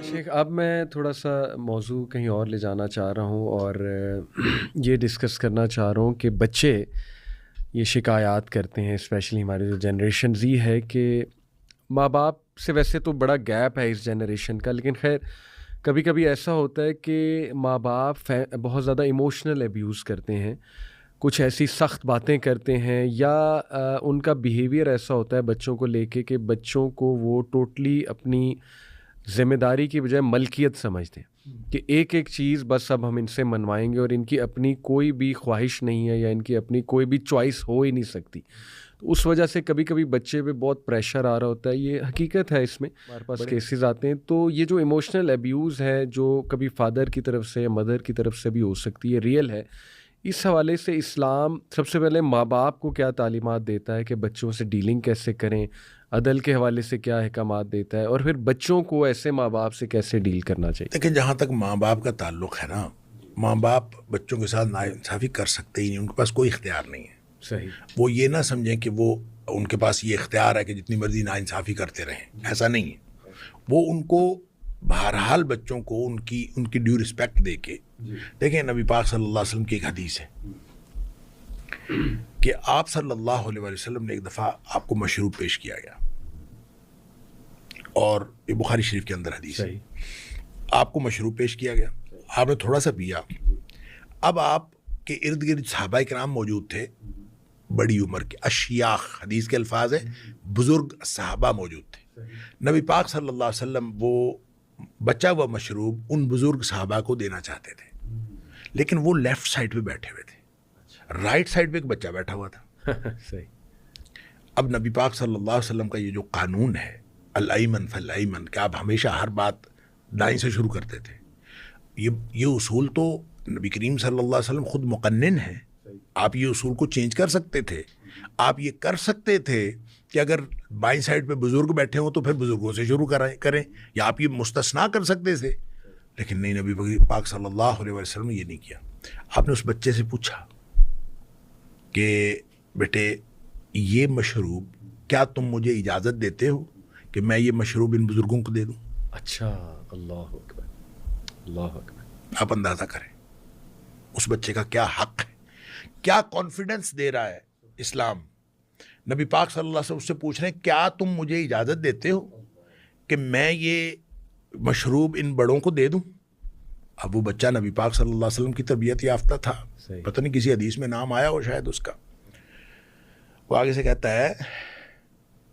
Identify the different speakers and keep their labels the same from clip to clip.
Speaker 1: شیخ، اب میں تھوڑا سا موضوع کہیں اور لے جانا چاہ رہا ہوں اور یہ ڈسکس کرنا چاہ رہا ہوں کہ بچے یہ شکایات کرتے ہیں، اسپیشلی ہماری جو جنریشن زی ہے، کہ ماں باپ سے ویسے تو بڑا گیپ ہے اس جنریشن کا، لیکن خیر کبھی کبھی ایسا ہوتا ہے کہ ماں باپ بہت زیادہ ایموشنل ابیوز کرتے ہیں، کچھ ایسی سخت باتیں کرتے ہیں، یا ان کا بیہیویئر ایسا ہوتا ہے بچوں کو لے کے کہ بچوں کو وہ ٹوٹلی اپنی ذمہ داری کی بجائے ملکیت سمجھتے ہیں کہ ایک ایک چیز بس اب ہم ان سے منوائیں گے، اور ان کی اپنی کوئی بھی خواہش نہیں ہے یا ان کی اپنی کوئی بھی چوائس ہو ہی نہیں سکتی. تو اس وجہ سے کبھی کبھی بچے پہ بہت پریشر آ رہا ہوتا ہے. یہ حقیقت ہے، اس میں ہمارے پاس کیسز آتے ہیں. تو یہ جو ایموشنل ابیوز ہے جو کبھی فادر کی طرف سے یا مدر کی طرف سے بھی ہو سکتی ہے، ریئل ہے. اس حوالے سے اسلام سب سے پہلے ماں باپ کو کیا تعلیمات دیتا ہے کہ بچوں سے ڈیلنگ کیسے کریں، عدل کے حوالے سے کیا احکامات دیتا ہے، اور پھر بچوں کو ایسے ماں باپ سے کیسے ڈیل کرنا چاہیے؟
Speaker 2: دیکھیں، جہاں تک ماں باپ کا تعلق ہے نا، ماں باپ بچوں کے ساتھ ناانصافی کر سکتے ہی نہیں، ان کے پاس کوئی اختیار نہیں ہے.
Speaker 1: صحیح.
Speaker 2: وہ یہ نہ سمجھیں کہ وہ ان کے پاس یہ اختیار ہے کہ جتنی مرضی ناانصافی کرتے رہیں، ایسا نہیں ہے. وہ ان کو بہرحال بچوں کو ان کی ڈیو رسپیکٹ دے کے دیکھیں. نبی پاک صلی اللہ علیہ وسلم کی ایک حدیث ہے کہ آپ صلی اللہ علیہ وسلم نے ایک دفعہ آپ کو مشروب پیش کیا گیا، اور یہ بخاری شریف کے اندر حدیث ہے. آپ کو مشروب پیش کیا گیا، آپ نے تھوڑا سا پیا. اب آپ کے ارد گرد صحابہ کرام موجود تھے، بڑی عمر کے اشیاخ، حدیث کے الفاظ ہیں، بزرگ صحابہ موجود تھے. نبی پاک صلی اللہ علیہ وسلم وہ بچا ہوا مشروب ان بزرگ صحابہ کو دینا چاہتے تھے، لیکن وہ لیفٹ سائڈ پہ بیٹھے ہوئے تھے، رائٹ سائڈ پہ ایک بچہ بیٹھا ہوا تھا.
Speaker 1: صحیح.
Speaker 2: اب نبی پاک صلی اللہ علیہ وسلم کا یہ جو قانون ہے، الایمن فالایمن، کہ آپ ہمیشہ ہر بات دائیں سے شروع کرتے تھے. یہ اصول تو نبی کریم صلی اللہ علیہ وسلم خود مقنن ہیں. آپ یہ اصول کو چینج کر سکتے تھے. آپ یہ کر سکتے تھے کہ اگر بائیں سائڈ پہ بزرگ بیٹھے ہوں تو پھر بزرگوں سے شروع کریں، یا آپ یہ مستثنا کر سکتے تھے. لیکن نہیں، نبی پاک صلی اللہ علیہ وسلم نے یہ نہیں کیا. آپ نے اس بچے سے پوچھا کہ بیٹے، یہ مشروب کیا تم مجھے اجازت دیتے ہو کہ میں یہ مشروب ان بزرگوں کو دے دوں؟
Speaker 1: اچھا. اللہ اکبر، اللہ اکبر.
Speaker 2: آپ اندازہ کریں اس بچے کا کیا حق ہے، کیا کانفیڈنس دے رہا ہے اسلام. نبی پاک صلی اللہ علیہ وسلم اس سے پوچھ رہے ہیں کیا تم مجھے اجازت دیتے ہو کہ میں یہ مشروب ان بڑوں کو دے دوں؟ اب وہ بچہ نبی پاک صلی اللہ علیہ وسلم کی تربیت یافتہ تھا، پتہ نہیں کسی حدیث میں نام آیا ہو شاید اس کا. وہ آگے سے کہتا ہے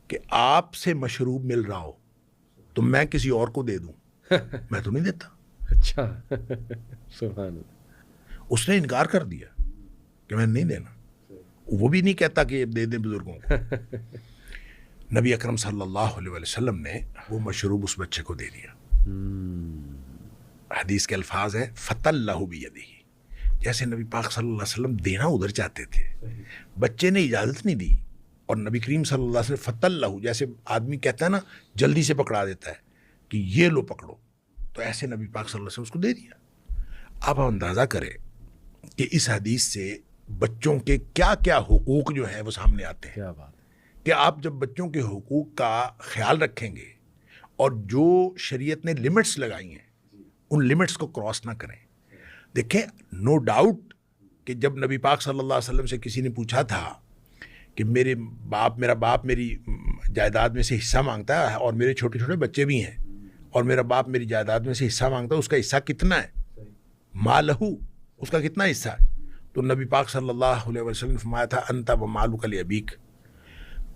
Speaker 2: کہ آپ سے مشروب مل رہا ہو تو میں کسی اور کو دے دوں، میں تو نہیں دیتا.
Speaker 1: اچھا. سبحان اللہ.
Speaker 2: اس نے انکار کر دیا کہ میں نہیں دینا. وہ بھی نہیں کہتا کہ دے دیں بزرگوں کو. نبی اکرم صلی اللہ علیہ وسلم نے وہ مشروب اس بچے کو دے دیا. حدیث کے الفاظ ہیں فَتَلَّهُ بِيَدِهِ. جیسے نبی پاک صلی اللہ علیہ وسلم دینا ادھر چاہتے تھے، بچے نے اجازت نہیں دی، اور نبی کریم صلی اللہ علیہ وسلم فَتَلَّهُ، جیسے آدمی کہتا ہے نا جلدی سے پکڑا دیتا ہے کہ یہ لو پکڑو، تو ایسے نبی پاک صلی اللہ علیہ وسلم اس کو دے دیا. آپ اندازہ کریں کہ اس حدیث سے بچوں کے کیا کیا حقوق جو ہیں وہ سامنے آتے ہیں.
Speaker 1: کیا بات ہے
Speaker 2: کہ آپ جب بچوں کے حقوق کا خیال رکھیں گے اور جو شریعت نے لمٹس لگائی ہیں ان لمٹس کو کراس نہ کریں. دیکھیں، نو ڈاؤٹ کہ جب نبی پاک صلی اللہ علیہ وسلم سے کسی نے پوچھا تھا کہ میرا باپ میری جائیداد میں سے حصہ مانگتا ہے اور میرے چھوٹے چھوٹے بچے بھی ہیں، اور میرا باپ میری جائیداد میں سے حصہ مانگتا ہے، اس کا حصہ کتنا ہے؟ مالہ، اس کا کتنا حصہ ہے؟ تو نبی پاک صلی اللہ علیہ وسلم نے فرمایا تھا انت و مالک لابیک،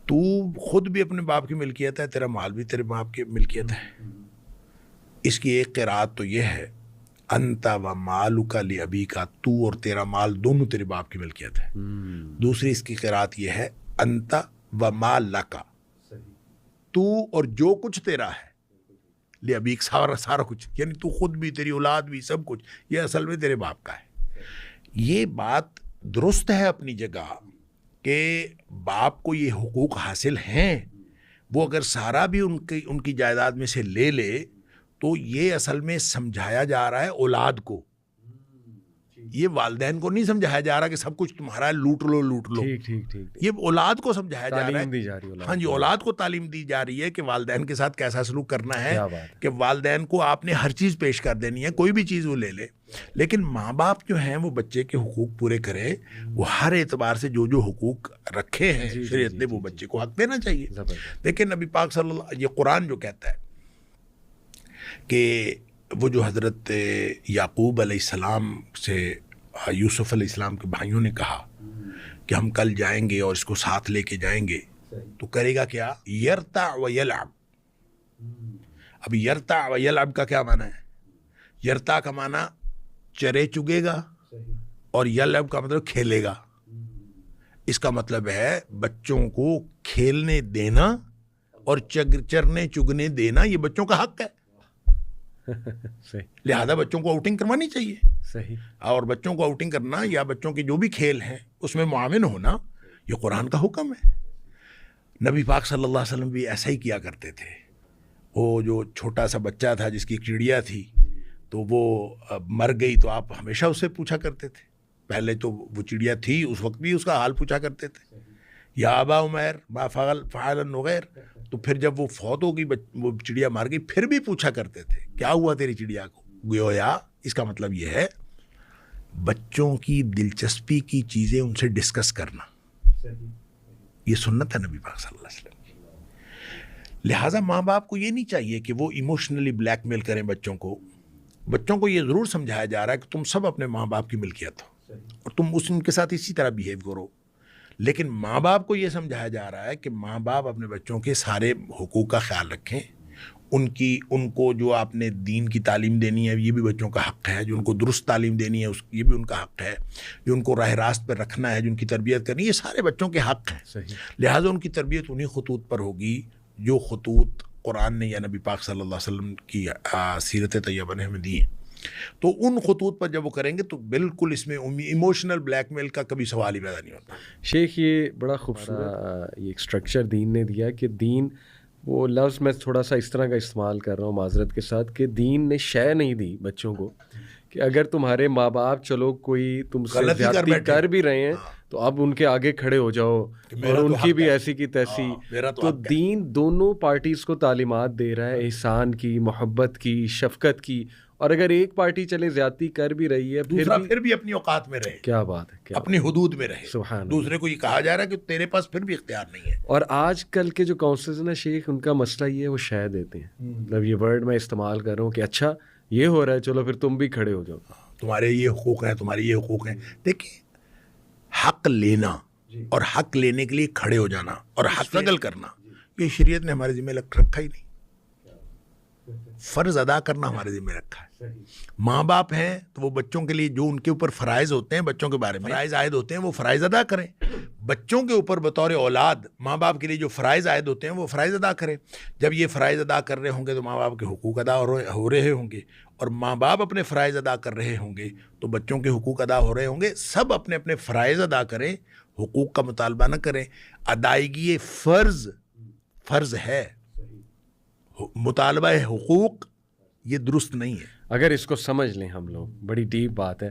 Speaker 2: تو خود بھی اپنے باپ کی ملکیت ہے، تیرا مال بھی تیرے باپ کی ملکیت ہے. اس کی ایک قرات تو یہ ہے انت و مالک لابیک، تو اور تیرا مال دونوں تیرے باپ کی ملکیت ہے. دوسری اس کی قرات یہ ہے انت و مالک، تو اور جو کچھ تیرا ہے، لابیک سارا کچھ، یعنی تو خود بھی، تیری اولاد بھی، سب کچھ یہ اصل میں تیرے باپ کا ہے. یہ بات درست ہے اپنی جگہ کہ باپ کو یہ حقوق حاصل ہیں. وہ اگر سارا بھی ان کی جائیداد میں سے لے لے تو یہ اصل میں سمجھایا جا رہا ہے اولاد کو یہ والدین کو نہیں سمجھایا جا رہا کہ سب کچھ تمہارا ہے، لوٹ لو لوٹ لو.
Speaker 1: ٹھیک ٹھیک ٹھیک.
Speaker 2: یہ اولاد کو سمجھایا جا رہا
Speaker 1: تعلیم دی
Speaker 2: ہے.
Speaker 1: جا رہی ہے.
Speaker 2: ہاں جی، اولاد کو تعلیم دی جا رہی ہے کہ والدین کے ساتھ کیسا سلوک کرنا ہے،
Speaker 1: کیا بات ہے.
Speaker 2: کہ والدین کو آپ نے ہر چیز پیش کر دینی ہے، کوئی بھی چیز وہ لے لے. لیکن ماں باپ جو ہیں وہ بچے کے حقوق پورے کرے، وہ ہر اعتبار سے جو حقوق رکھے ہیں شریعت نے وہ بچے کو حق دینا چاہیے. لیکن نبی پاک صلی اللہ، یہ قرآن جو کہتا ہے کہ وہ جو حضرت یعقوب علیہ السلام سے یوسف علیہ السلام کے بھائیوں نے کہا کہ ہم کل جائیں گے اور اس کو ساتھ لے کے جائیں گے، تو کرے گا کیا؟ یرتع و یلعب. اب یرتع و یلعب کا کیا معنی ہے؟ یرتع کا معنی چرے چگے گا، اور یلعب کا مطلب کھیلے گا. اس کا مطلب ہے بچوں کو کھیلنے دینا اور چرنے چگنے دینا یہ بچوں کا حق ہے. لہذا بچوں کو آؤٹنگ کروانی چاہیے.
Speaker 1: صحیح.
Speaker 2: اور بچوں کو آؤٹنگ کرنا یا بچوں کے جو بھی کھیل ہیں اس میں معاون ہونا یہ قرآن کا حکم ہے. نبی پاک صلی اللہ علیہ وسلم بھی ایسا ہی کیا کرتے تھے. وہ جو چھوٹا سا بچہ تھا جس کی ایک چڑیا تھی تو وہ مر گئی تو آپ ہمیشہ اس سے پوچھا کرتے تھے. پہلے تو وہ چڑیا تھی اس وقت بھی اس کا حال پوچھا کرتے تھے، یا ابا عمیر ما فعل النغیر. تو پھر جب وہ فوت ہو گئی، وہ چڑیا مار گئی، پھر بھی پوچھا کرتے تھے کیا ہوا تیری چڑیا کو. گویا اس کا مطلب یہ ہے بچوں کی دلچسپی کی چیزیں ان سے ڈسکس کرنا، یہ سنت ہے نبی پاک صلی اللہ علیہ وسلم کی. لہٰذا ماں باپ کو یہ نہیں چاہیے کہ وہ ایموشنلی بلیک میل کریں بچوں کو. بچوں کو یہ ضرور سمجھایا جا رہا ہے کہ تم سب اپنے ماں باپ کی ملکیت ہو اور تم ان کے ساتھ اسی طرح بیہیو کرو. لیکن ماں باپ کو یہ سمجھایا جا رہا ہے کہ ماں باپ اپنے بچوں کے سارے حقوق کا خیال رکھیں. ان کو جو آپ نے دین کی تعلیم دینی ہے یہ بھی بچوں کا حق ہے، جو ان کو درست تعلیم دینی ہے یہ بھی ان کا حق ہے، جو ان کو راہ راست پر رکھنا ہے، جو ان کی تربیت کرنی ہے، یہ سارے بچوں کے حق ہیں. لہٰذا ان کی تربیت انہی خطوط پر ہوگی جو خطوط قرآن نے یا نبی پاک صلی اللہ علیہ وسلم کی سیرت طیبہ نے ہمیں دی ہیں. تو ان خطوط پر جب وہ کریں گے تو بالکل اس میں ایموشنل بلیک میل کا کبھی سوال ہی پیدا نہیں ہوتا.
Speaker 1: شیخ یہ بڑا خوبصورت یہ ایک اسٹرکچر دین نے دیا کہ دین، وہ لفظ میں تھوڑا سا اس طرح کا استعمال کر رہا ہوں معذرت کے ساتھ، کہ دین نے شے نہیں دی بچوں کو کہ اگر تمہارے ماں باپ چلو کوئی تم سے زیادتی کر بھی رہے ہیں تو اب ان کے آگے کھڑے ہو جاؤ اور ان کی بھی ایسی کی تیسی. تو دین دونوں پارٹیز کو تعلیمات دے رہا ہے، احسان کی، محبت کی، شفقت کی. اور اگر ایک پارٹی چلے زیادتی کر بھی رہی ہے
Speaker 2: پھر بھی اپنی اوقات میں رہے.
Speaker 1: کیا بات ہے،
Speaker 2: اپنی حدود میں رہے.
Speaker 1: سبحان.
Speaker 2: دوسرے کو یہ کہا جا رہا ہے کہ تیرے پاس پھر بھی اختیار نہیں ہے.
Speaker 1: اور آج کل کے جو کاؤنسلرز ہیں نا شیخ، ان کا مسئلہ یہ ہے وہ شے دیتے ہیں. مطلب یہ ورڈ میں استعمال کر رہا ہوں کہ اچھا یہ ہو رہا ہے چلو پھر تم بھی کھڑے ہو جاؤ،
Speaker 2: تمہارے یہ حقوق ہیں، تمہارے یہ حقوق ہیں. دیکھیں، حق لینا اور حق لینے کے لیے کھڑے ہو جانا اور اسٹرگل کرنا یہ شریعت نے ہمارے ذمہ رکھا ہی نہیں. فرض ادا کرنا ہمارے ذمہ رکھا ہے. ماں باپ ہیں تو وہ بچوں کے لیے جو ان کے اوپر فرائض ہوتے ہیں، بچوں کے بارے میں فرائض عائد ہوتے ہیں، وہ فرائض ادا کریں. بچوں کے اوپر بطور اولاد ماں باپ کے لیے جو فرائض عائد ہوتے ہیں وہ فرائض ادا کریں. جب یہ فرائض ادا کر رہے ہوں گے تو ماں باپ کے حقوق ادا ہو رہے ہوں گے، اور ماں باپ اپنے فرائض ادا کر رہے ہوں گے تو بچوں کے حقوق ادا ہو رہے ہوں گے. سب اپنے اپنے فرائض ادا کریں، حقوق کا مطالبہ نہ کریں. ادائیگی فرض ہے، مطالبہ حقوق یہ درست نہیں ہے.
Speaker 1: اگر اس کو سمجھ لیں ہم لوگ، بڑی ڈیپ بات ہے.